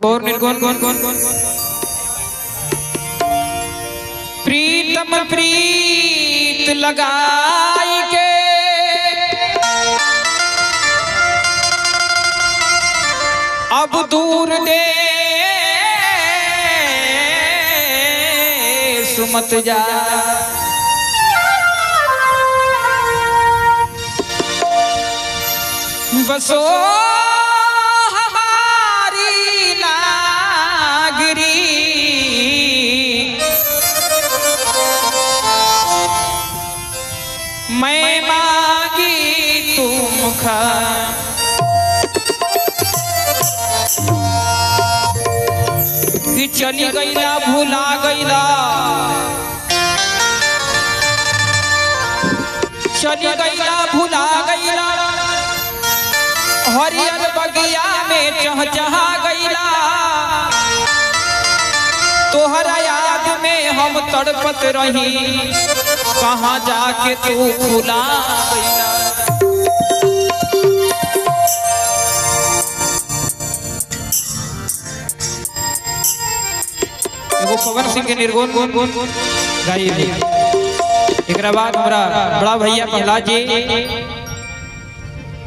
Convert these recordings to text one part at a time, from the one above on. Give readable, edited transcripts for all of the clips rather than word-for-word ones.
एक और निर्गुण प्रीतम प्रीत लगाई के अब दूर दे सुमत जा बसो हमारी नागरी मैं मांगी तुम खा कि चली गईला भुला गईला चली गईला भुला गईला हरियर बगिया में चहचहा गईला तोहरा याद में हम तड़पत रही कहाँ जाके तू भुला गईला। एगो पवन सिंह के निर्गुण गाइए। एक बाद हमारा बड़ा भैया प्रहलाद जी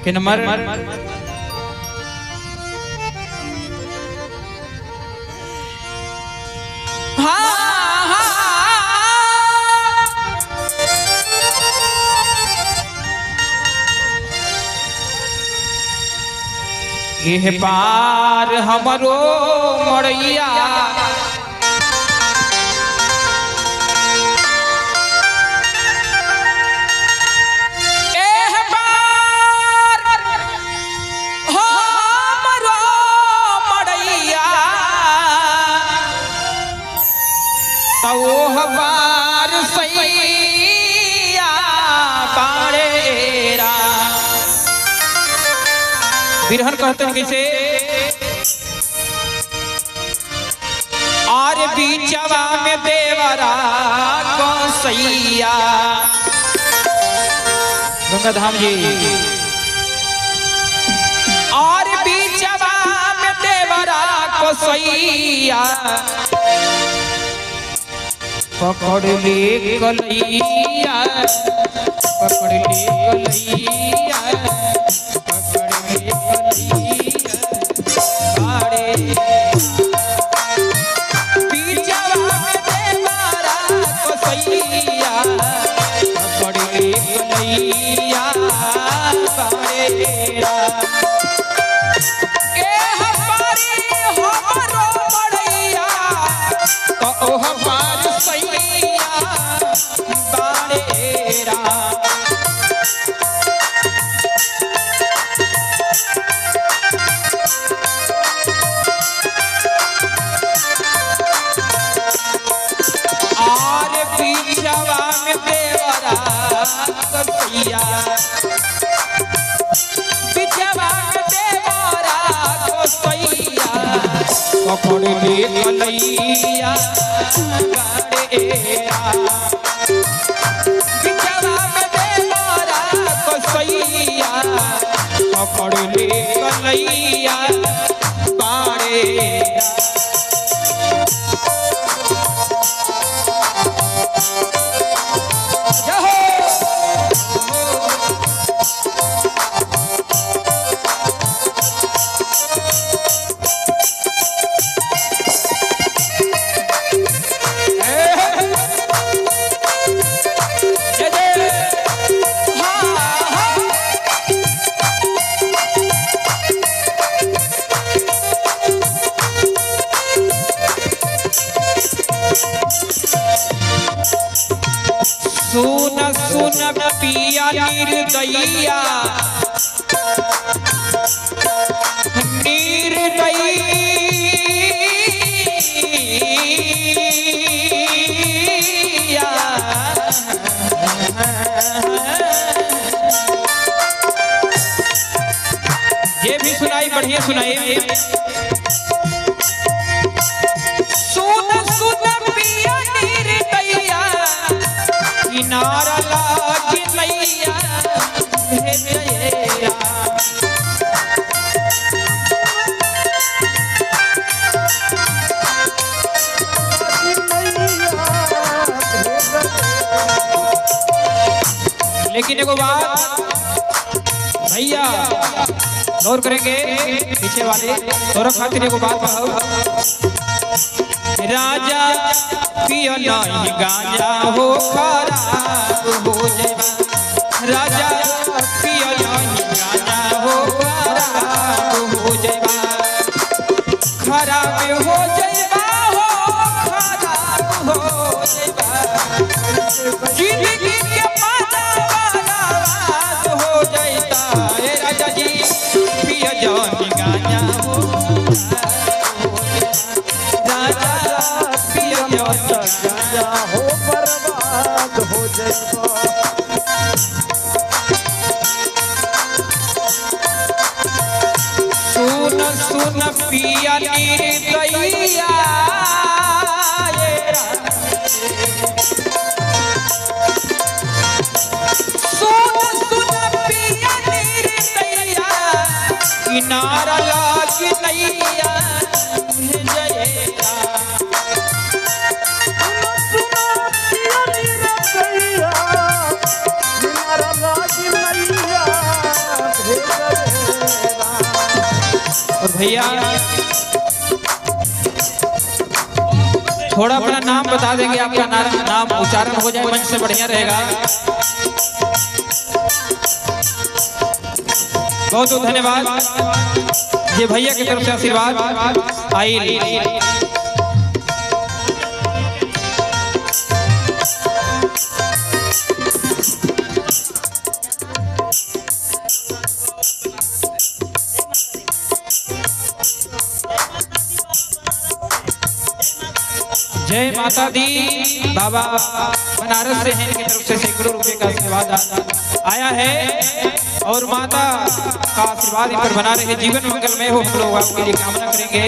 के नंबर ये पार हमरो मड़ैया बार सैया बाड़ेरा बिरहन कहते हैं कैसे और बीचवा में देवरा कसैया गंगाधाम जी और बीचवा में देवरा कसैया पकड़ ले कलैया पकड़ ले कलैया पकड़ ले कलैया बाड़े बीचवा में देवरा कसैया पकड़ ले कलैया बाड़ेरा ए हमारी हमरो मड़ैया तो हमार सैया बाड़ेरा और बीचवा में देवरा कसैया बीचवा में देवरा कसैया पकड़ ले कलैया बाड़ेरा बीचवा में देवरा कसैया पकड़ ले कलैया बाड़ेरा। सुन सुन पिया निर्दयिया निर्दयिया ये भी सुनाई बढ़िया सुनाई सुन सुन पिया निर्दयिया किनारा लाग नैया भेजैया लेकिन एगो बात भैया गौर करेंगे पीछे वाले तोरा खातिर एगो बात कहूं। राजा पियो नहीं गांजा हो खराब हो जाएगा। राजा पियो नहीं गांजा हो खराब हो जाएगा। खराब हो जाएगा हो खराब हो जाएगा। जिंदगी के पाता वाला हो जाता है। राजा जी पियो नहीं गांजा हो गांजा हो बर्बाद हो जाएगा। सुन सुन पिया निर्दयिया सुन सुन पिया निर्दयिया किनारा लाग नैया भैया थोड़ा अपना नाम बता देंगे, आपका नाम उच्चारण हो जाए मंच से बढ़िया रहेगा। बहुत बहुत धन्यवाद। ये भैया की तरफ से आशीर्वाद आई। जय माता दी। बाबा बनारस से हैं, इनकी तरफ से सैकड़ों रुपए का आशीर्वाद आया है और माता का आशीर्वाद इन पर बना रहे, जीवन मंगलमय हो, हम लोग आपके लिए कामना करेंगे।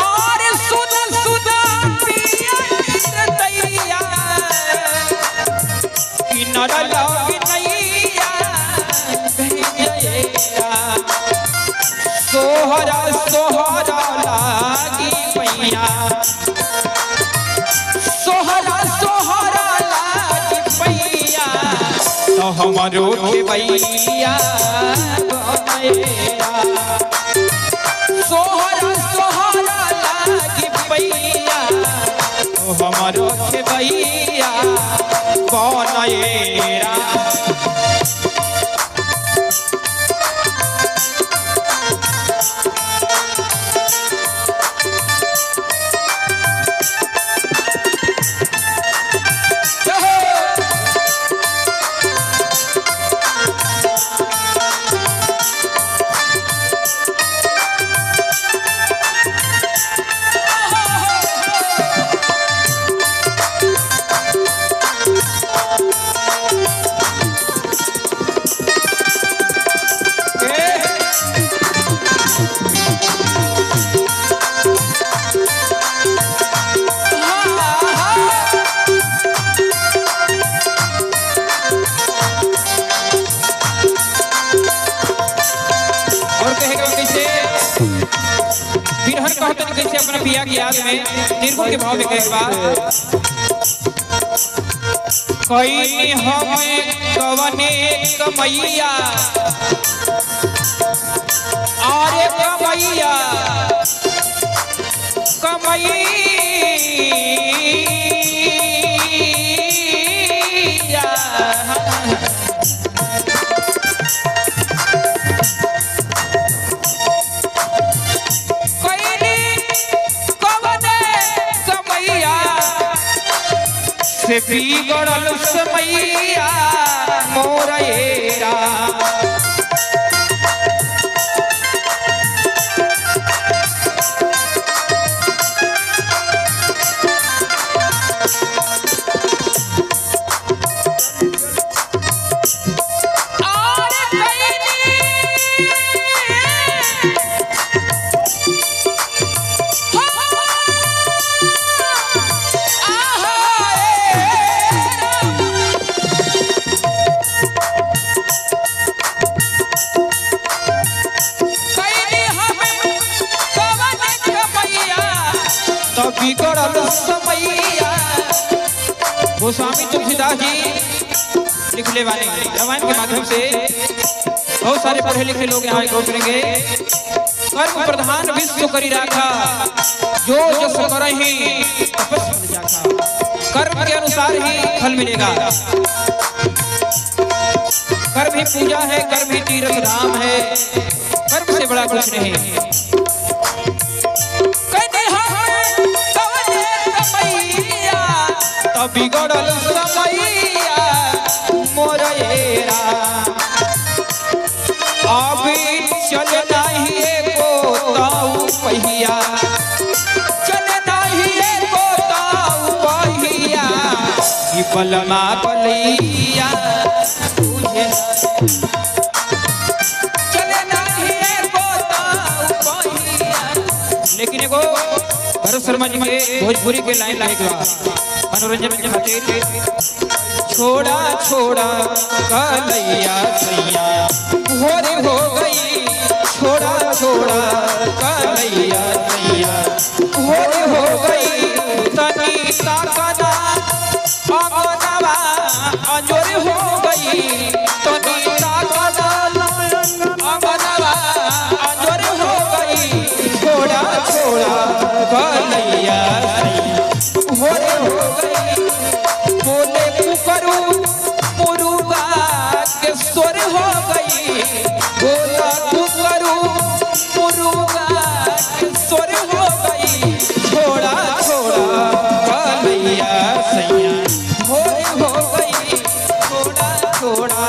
और सुन सुन पिया निर्दयिया किनारा लाग नैया सोहरा सोहरा लागी पैया सोहरा सोहरा लागी पैया तो हमारो के भैया सोहरा सोहरा लागी पैया तो हमारो के भैया बनएरा। कैसे अपना पिया की याद में निर्गुण के भाव में कई बार कोई हमें कवने कमैया अरे कमैया कमैया से बिगड़ल समैया मोरेरा बिगड़ल समैया गोस्वामी तुलसीदास जी लिखने वाले रामायण के माध्यम से बहुत सारे पढ़े लिखे लोग यहाँ उतरेंगे। कर्म प्रधान विश्व करी राखा, जो जस करहि तपस फल जाखा। कर्म के अनुसार ही फल मिलेगा। कर्म ही पूजा है, कर्म ही तीर्थ धाम है, कर्म से बड़ा कुछ नहीं। बिगड़ल समैया मोरेरा, अभी चल नहीं एको ताऊ पहिया, चल नहीं एको ताऊ पहिया, ई पलमा पलैया तुझे चल नहीं एको ताऊ पहिया। लेकिन एगो भरत शर्मा जी के भोजपुरी के लाइन लाएगा मनोरंजन खातिर। छोड़ा छोड़ा कलैया सैया भोरे हो गई, छोड़ा छोड़ा कलैया सैया भोरे हो गई। तनी ताकना अंगनवा अंजोर हो गई, तनी ताकना अंगनवा अंजोर हो गई। छोड़ा छोड़ा कलैया सैया भोरे हो गई। बोले पुकरू मुरुगा के स्वर हो गई, बोला पुकरू मुरुगा के स्वर हो गई। छोड़ा छोड़ा कलैया सैया भोरे हो गई, छोड़ा छोड़ा।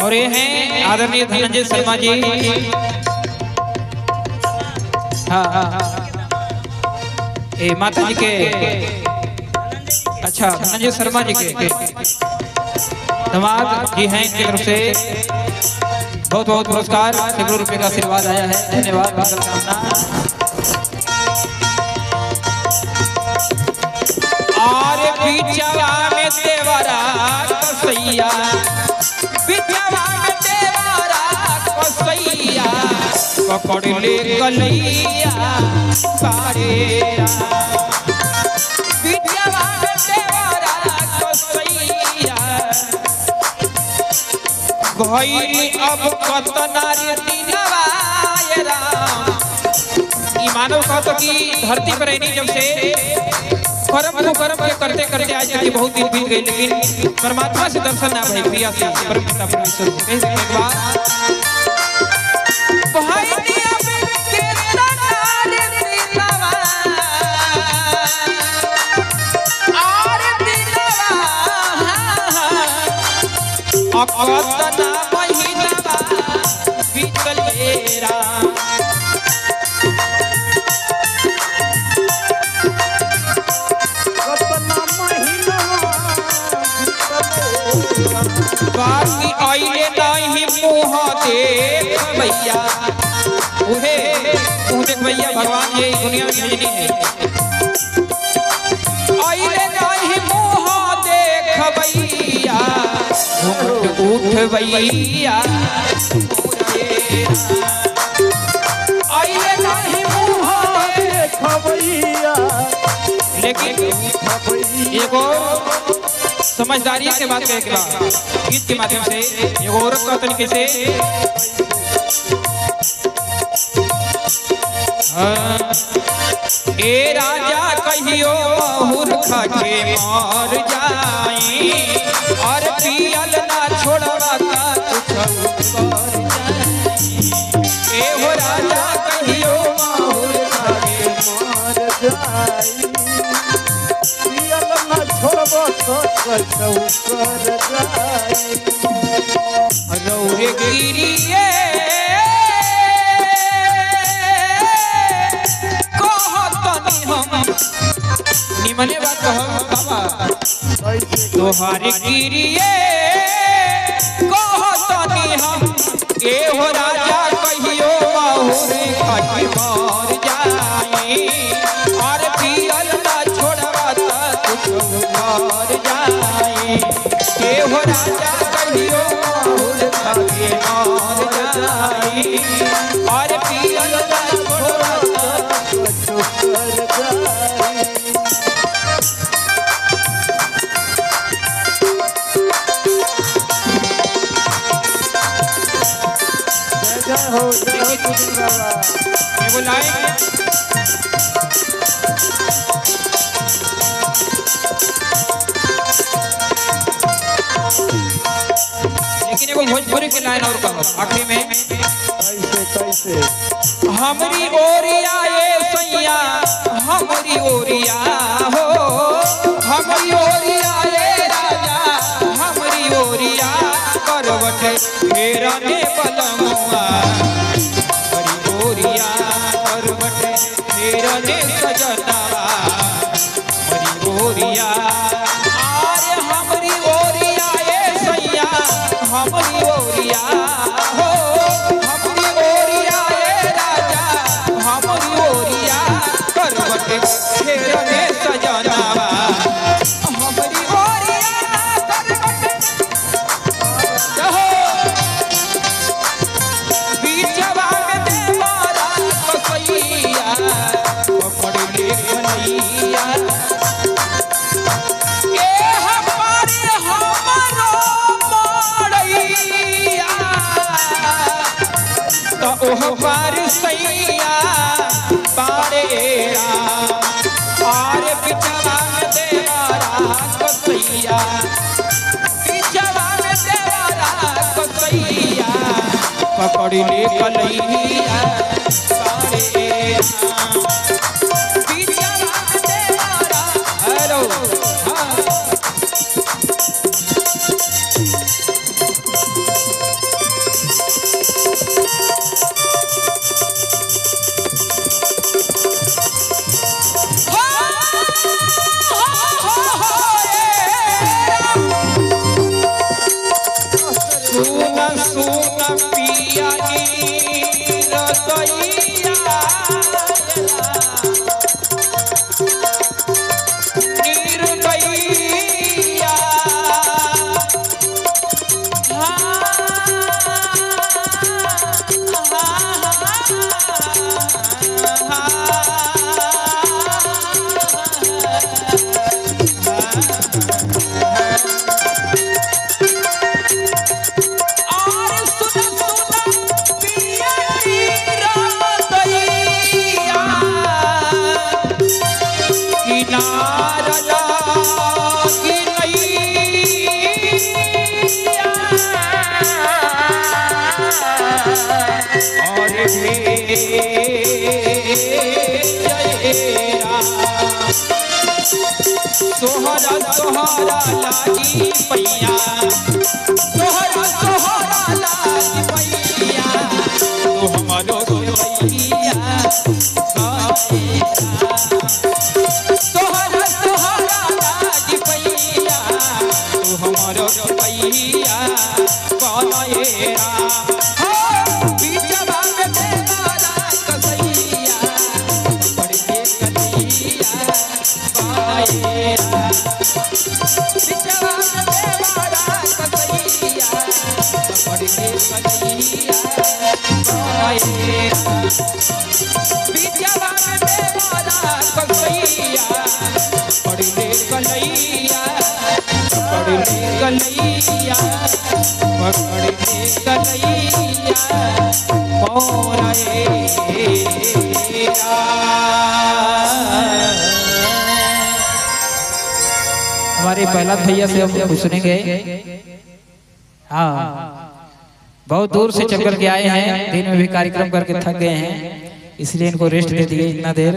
और ये हैं आदरणीय धनंजय शर्मा जी। हाँ ये माता जी के, अच्छा धनंजय शर्मा जी के दामाद जी हैं, इनकी तरफ से बहुत बहुत पुरस्कार, सैकड़ों रुपए का आशीर्वाद आया है। धन्यवाद, और बिचवा में देवरा कसैया, बिचवा में देवरा कसैया पकड़ ले कलैया सारेरा। बिचवा में देवरा कसैया भई अब कतना रे दिनवा ये राम। ई मानव कहतो कि धरती पर रहनी जब से कर्म को कर्म के करते करते आज तक बहुत दिन बीत गए, लेकिन परमात्मा से दर्शन ना भई प्रिया से परमपिता परमेश्वर से एक बार भाई दिया के तनारे दिलवा और दिलवा अकतना महीना बीतलेरा। बाकी आइले नहीं मुँह देख भैया, उहे मुँह देख भैया भगवान ये दुनिया में भेजनी है। आइले नहीं मुँह देख भैया, उठ भैया आइले नहीं मुँह देख भैया। लेकिन एगो समझदारी से बात कहे के बाद गीत के माध्यम से एगो औरत का तरीके से ए राजा कहियो मूर्ख के मर जाई, और पियल ना छोड़वा का कुछ कर जाई। ए हो राजा कहियो मूर्ख के मर जाई, रौरे गिरिए तोहारी गिरिए कहतनी हम ए हो राजा कहियो बाहुर खाई मर जाई और पियल ना छोड़वा त कुछ मर जाई ए हो राजा कहियो बाहुर खाई मर जाई और पियल ना छोड़वा त कुछ मर जाई। हो जय कुछ बाबा एगो लाइन लेकिन एगो भोजपुरी की लाइन और कहो आखिरी में कैसे हमरी ओरिया ये सैया हमरी ओरिया हो हमरी ओरिया ये राजा हमरी ओरिया करवट फेरने बलमुआ हरी ओरिया करवट फेरने सजनावा हरी ओरिया आरे हमरी ओरिया ये सैया हमरी ओरिया हो हमरी ओरिया ये राजा हमरी ओरिया करवट फेरने सजनावा हमरी ओरिया करवट बीचवा में देवारा कसैया पकड़ ले कन्हैया ए हमारे हमरो मड़ैया तो ओह पार सैया पारेरा और बीचवा में देवारा कसैया बीचवा में देवारा कसैया पकड़ ले कन्हैया पारेरा बीचवा में देवारा हेलो हाँ सुना सुना पिया रतैया निर्गैया और सुना सुना पिया रतैया किनार लागी नैया और जयरा सोहरा सोहरा लागी पैया सोहरा सोहरा लागी पैया तो हमारो पैया सोहरा सोहरा लागी पैया तो हमारो पैया पाएरा हो बीचवा में देवारा कसैया पड़ के कन्हैया पाएरा बीचवा में देवारा कसैया पड़ के कन्हैया पाएरा बीचवा में देवारा कसैया पड़ के कन्हैया पड़ के कन्हैया पकड़ के कन्हैया मोरेरा। हमारे पहला भैया से हम कुछ सुनेंगे। हाँ बहुत दूर से चल कर के आए हैं, दिन में भी कार्यक्रम करके थक गए हैं, इसलिए इनको रेस्ट दे दिए इतना देर।